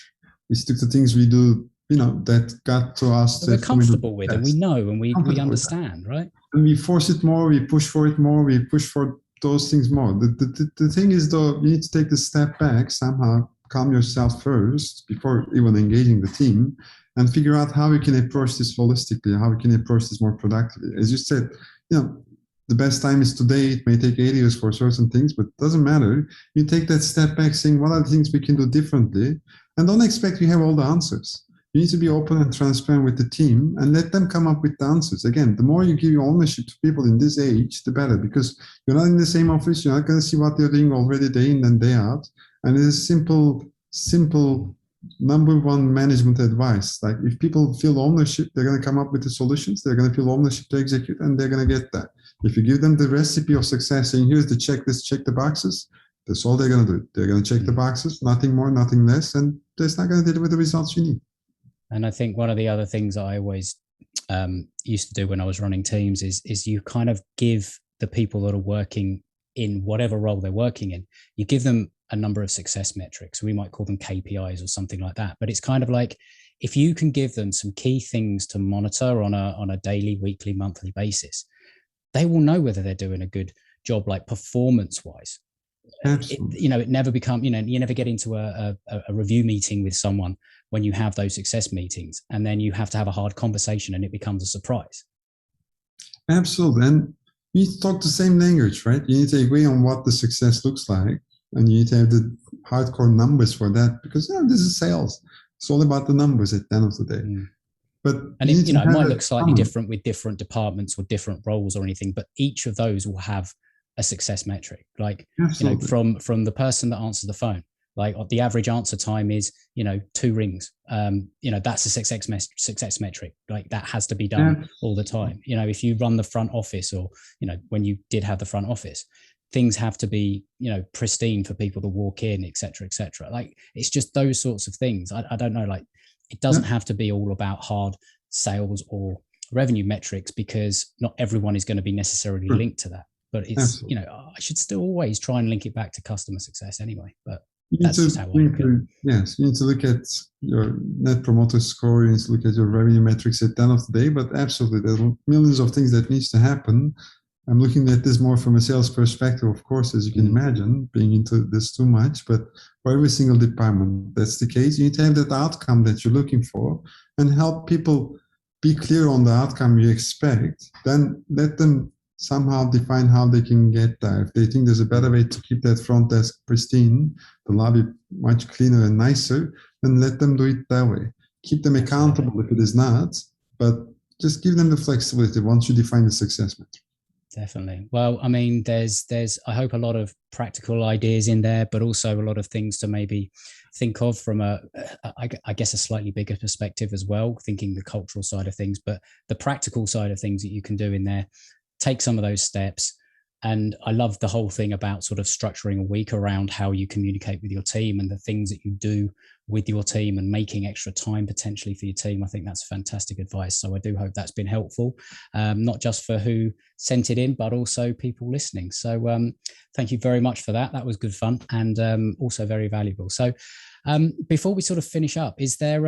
Speaker 2: We stick to things we do, that got to us.
Speaker 1: That we're comfortable with, and we know, and we understand, right?
Speaker 2: And we force it more, we push for it more, we push for those things more. The thing is, though, you need to take the step back, somehow calm yourself first before even engaging the team, and figure out how we can approach this holistically, how we can approach this more productively. As you said, the best time is today. It may take 8 years for certain things, but it doesn't matter. You take that step back, saying, what are the things we can do differently? And don't expect you have all the answers. You need to be open and transparent with the team and let them come up with the answers. Again, the more you give your ownership to people in this age, the better, because you're not in the same office. You're not going to see what they're doing already day in and day out. And it is simple number one management advice. Like, if people feel ownership, they're going to come up with the solutions. They're going to feel ownership to execute, and they're going to get that. If you give them the recipe of success, saying, here's the checklist, check the boxes, that's all they're going to do. They're going to check the boxes, nothing more, nothing less, and that's not going to deliver the results you need.
Speaker 1: And I think one of the other things I always used to do when I was running teams is you kind of give the people that are working in whatever role they're working in, you give them a number of success metrics. We might call them KPIs or something like that. But it's kind of like, if you can give them some key things to monitor on a daily, weekly, monthly basis, they will know whether they're doing a good job, like performance-wise. It never becomes, you never get into a review meeting with someone when you have those success meetings, and then you have to have a hard conversation and it becomes a surprise.
Speaker 2: Absolutely. And you need to talk the same language, right? You need to agree on what the success looks like, and you need to have the hardcore numbers for that, because this is sales. It's all about the numbers at the end of the day. But
Speaker 1: it might look slightly different with different departments or different roles or anything, but each of those will have a success metric. Like, from the person that answers the phone, like the average answer time is, 2 rings. That's a success metric. Like, that has to be done all the time. If you run the front office, or, when you did have the front office, things have to be, pristine for people to walk in, et cetera, et cetera. Like, it's just those sorts of things. I don't know, like, it doesn't have to be all about hard sales or revenue metrics, because not everyone is going to be necessarily linked to that. But it's, I should still always try and link it back to customer success anyway. But that's just how I look at it.
Speaker 2: Yes, you need to look at your net promoter score, you need to look at your revenue metrics at the end of the day. But absolutely, there are millions of things that needs to happen. I'm looking at this more from a sales perspective, of course, as you can imagine, being into this too much. But for every single department, that's the case. You need to have that outcome that you're looking for and help people be clear on the outcome you expect. Then let them somehow define how they can get there. If they think there's a better way to keep that front desk pristine, the lobby much cleaner and nicer, then let them do it that way. Keep them accountable if it is not, but just give them the flexibility once you define the success metric.
Speaker 1: Definitely. Well, I mean, there's I hope a lot of practical ideas in there, but also a lot of things to maybe think of from I guess a slightly bigger perspective as well, thinking the cultural side of things, but the practical side of things that you can do in there. Take some of those steps. And I love the whole thing about sort of structuring a week around how you communicate with your team and the things that you do with your team and making extra time potentially for your team. I think that's fantastic advice. So I do hope that's been helpful, not just for who sent it in, but also people listening. So thank you very much for that. That was good fun and also very valuable. So before we sort of finish up, is there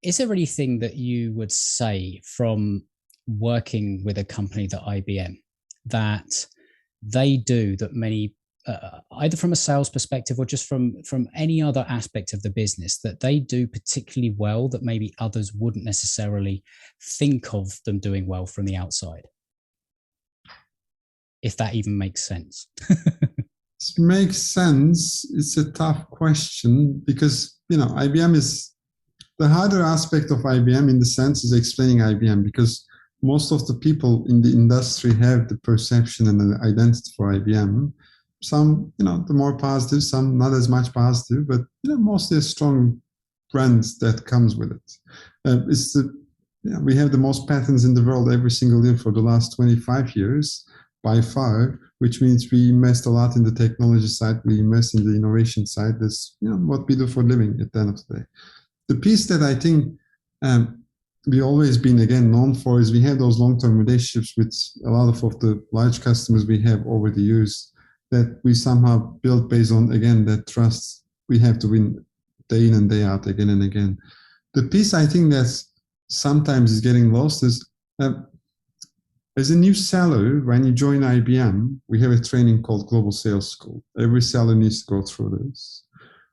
Speaker 1: anything that you would say from working with a company like IBM that they do that many, either from a sales perspective or just from any other aspect of the business, that they do particularly well that maybe others wouldn't necessarily think of them doing well from the outside? If that even makes sense.
Speaker 2: It makes sense. It's a tough question because, IBM is the harder aspect of IBM in the sense is explaining IBM, because most of the people in the industry have the perception and the identity for IBM. Some, the more positive, some not as much positive, but mostly a strong brand that comes with it. We have the most patents in the world every single year for the last 25 years by far, which means we invest a lot in the technology side, we invest in the innovation side. That's what we do for a living at the end of the day. The piece that I think we always been again known for is we have those long-term relationships with a lot of the large customers we have over the years that we somehow build based on, again, that trust we have to win day in and day out again and again. The piece I think that sometimes is getting lost is as a new seller, when you join IBM, we have a training called Global Sales School. Every seller needs to go through this.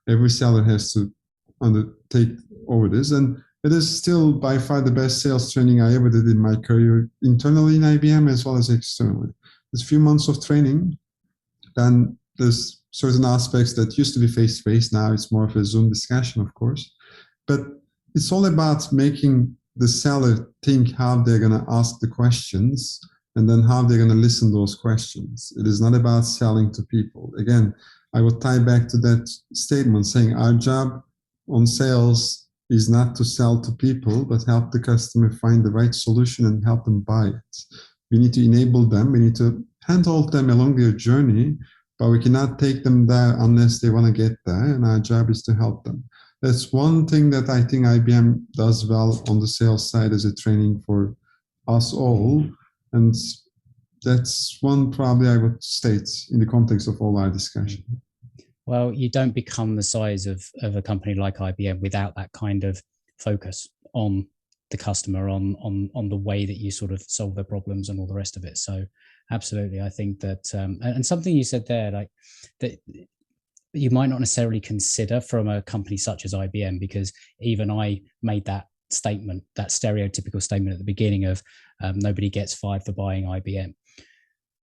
Speaker 2: Every seller has to undertake over this, and it is still by far the best sales training I ever did in my career, internally in IBM as well as externally. There's a few months of training, then there's certain aspects that used to be face-to-face, now it's more of a Zoom discussion, of course. But it's all about making the seller think how they're going to ask the questions and then how they're going to listen to those questions. It is not about selling to people. Again, I would tie back to that statement saying our job on sales is not to sell to people, but help the customer find the right solution and help them buy it. We need to enable them. We need to handhold them along their journey, but we cannot take them there unless they want to get there. And our job is to help them. That's one thing that I think IBM does well on the sales side as a training for us all. And that's one probably I would state in the context of all our discussion.
Speaker 1: Well, you don't become the size of a company like IBM without that kind of focus on the customer, on the way that you sort of solve their problems and all the rest of it. So absolutely, I think that, and something you said there, like that you might not necessarily consider from a company such as IBM, because even I made that statement, that stereotypical statement at the beginning of nobody gets fired for buying IBM.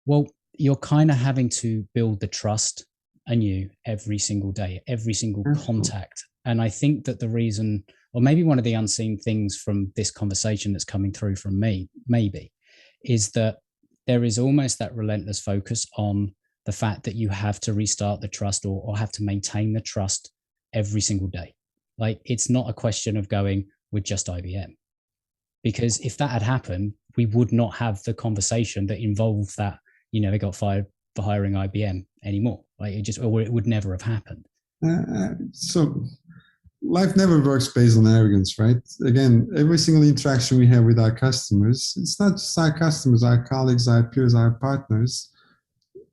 Speaker 1: Well, you're kind of having to build the trust anew every single day, every single contact. And I think that the reason, or maybe one of the unseen things from this conversation that's coming through from me, maybe, is that there is almost that relentless focus on the fact that you have to restart the trust or have to maintain the trust every single day. Like, it's not a question of going with just IBM, because if that had happened, we would not have the conversation that involved that, they got fired for hiring IBM anymore. Like, or it would never have happened.
Speaker 2: So life never works based on arrogance, right? Again, every single interaction we have with our customers, it's not just our customers, our colleagues, our peers, our partners.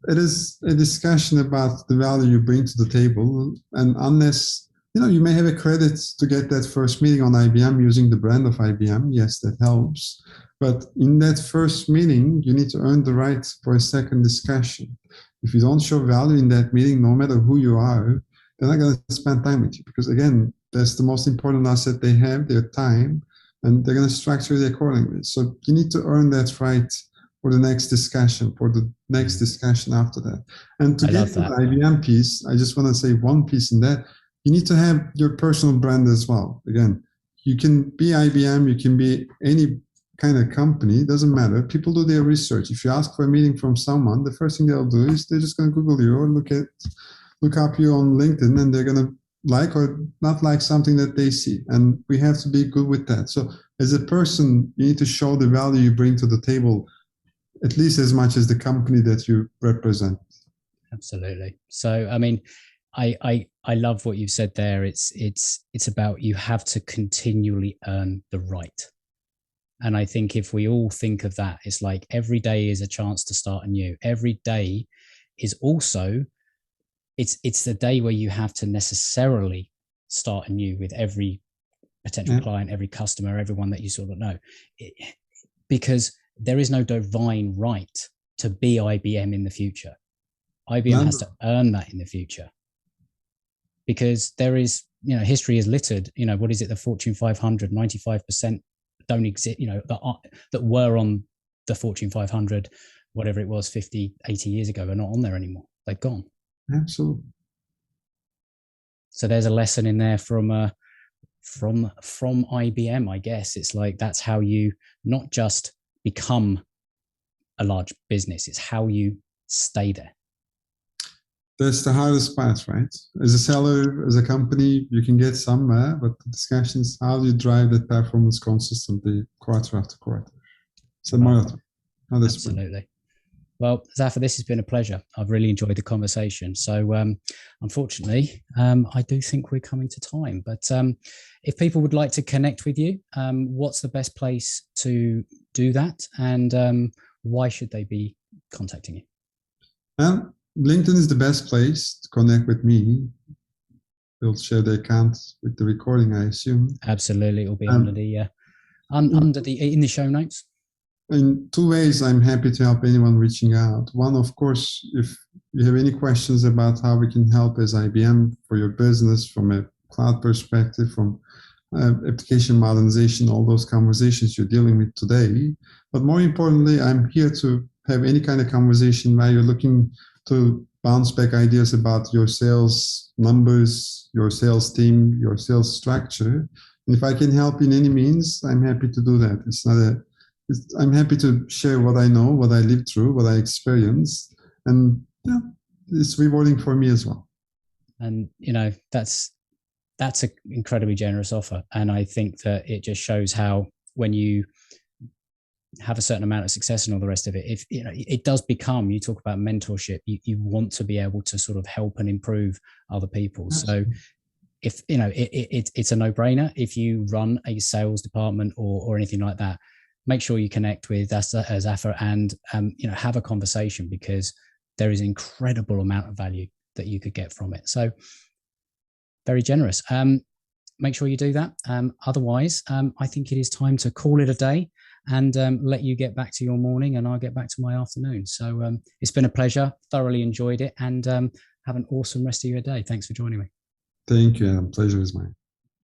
Speaker 2: It is a discussion about the value you bring to the table. And unless, you may have a credit to get that first meeting on IBM using the brand of IBM. Yes, that helps. But in that first meeting, you need to earn the right for a second discussion. If you don't show value in that meeting, no matter who you are, they're not going to spend time with you, because again, that's the most important asset they have, their time, and they're going to structure it accordingly. So you need to earn that right for the next discussion, after that. And to get to the IBM piece, I just want to say one piece in that. You need to have your personal brand as well. Again, you can be IBM, you can be any kind of company, it doesn't matter. People do their research. If you ask for a meeting from someone, the first thing they'll do is they're just going to Google you or look up you on LinkedIn, and they're going to like or not like something that they see. And we have to be good with that. So as a person, you need to show the value you bring to the table, at least as much as the company that you represent.
Speaker 1: Absolutely. So, I mean, I love what you've said there. It's about you have to continually earn the right. And I think if we all think of that, it's like every day is a chance to start anew. Every day is also it's the day where you have to necessarily start anew with every potential
Speaker 2: Yeah.
Speaker 1: client, every customer, everyone that you sort of know, because there is no divine right to be IBM in the future. IBM has to
Speaker 2: No,
Speaker 1: earn that in the future because there is, history is littered. What is it? The Fortune 500, 95% don't exist, that were on the Fortune 500, whatever it was 50, 80 years ago, are not on there anymore. They've gone.
Speaker 2: absolutely.
Speaker 1: So there's a lesson in there from IBM, I guess. It's like that's how you not just become a large business, it's how you stay there.
Speaker 2: That's the hardest part, right? As a seller, as a company, you can get somewhere, but the discussion is how do you drive that performance consistently quarter after quarter? It's a marathon, not a sprint.
Speaker 1: Absolutely. Well, Zafer, this has been a pleasure. I've really enjoyed the conversation. So, unfortunately, I do think we're coming to time. But if people would like to connect with you, what's the best place to do that? And why should they be contacting you?
Speaker 2: LinkedIn is the best place to connect with me. We'll share the account with the recording, I assume.
Speaker 1: Absolutely. It'll be under in the show notes.
Speaker 2: In two ways, I'm happy to help anyone reaching out. One, of course, if you have any questions about how we can help as IBM for your business from a cloud perspective, from application modernization, all those conversations you're dealing with today. But more importantly, I'm here to have any kind of conversation where you're looking to bounce back ideas about your sales numbers, your sales team, your sales structure. And if I can help in any means, I'm happy to do that. I'm happy to share what I know, what I lived through, what I experienced, and it's rewarding for me as well.
Speaker 1: And that's an incredibly generous offer, and I think that it just shows how when you have a certain amount of success and all the rest of it, if it does become, you talk about mentorship, you want to be able to sort of help and improve other people. Absolutely. So if it's a no-brainer if you run a sales department or anything like that, make sure you connect with Zafer and have a conversation, because there is an incredible amount of value that you could get from it. So very generous. Make sure you do that. Otherwise, I think it is time to call it a day and let you get back to your morning, and I'll get back to my afternoon. So it's been a pleasure. Thoroughly enjoyed it, and have an awesome rest of your day. Thanks for joining me.
Speaker 2: Thank you. Pleasure is mine.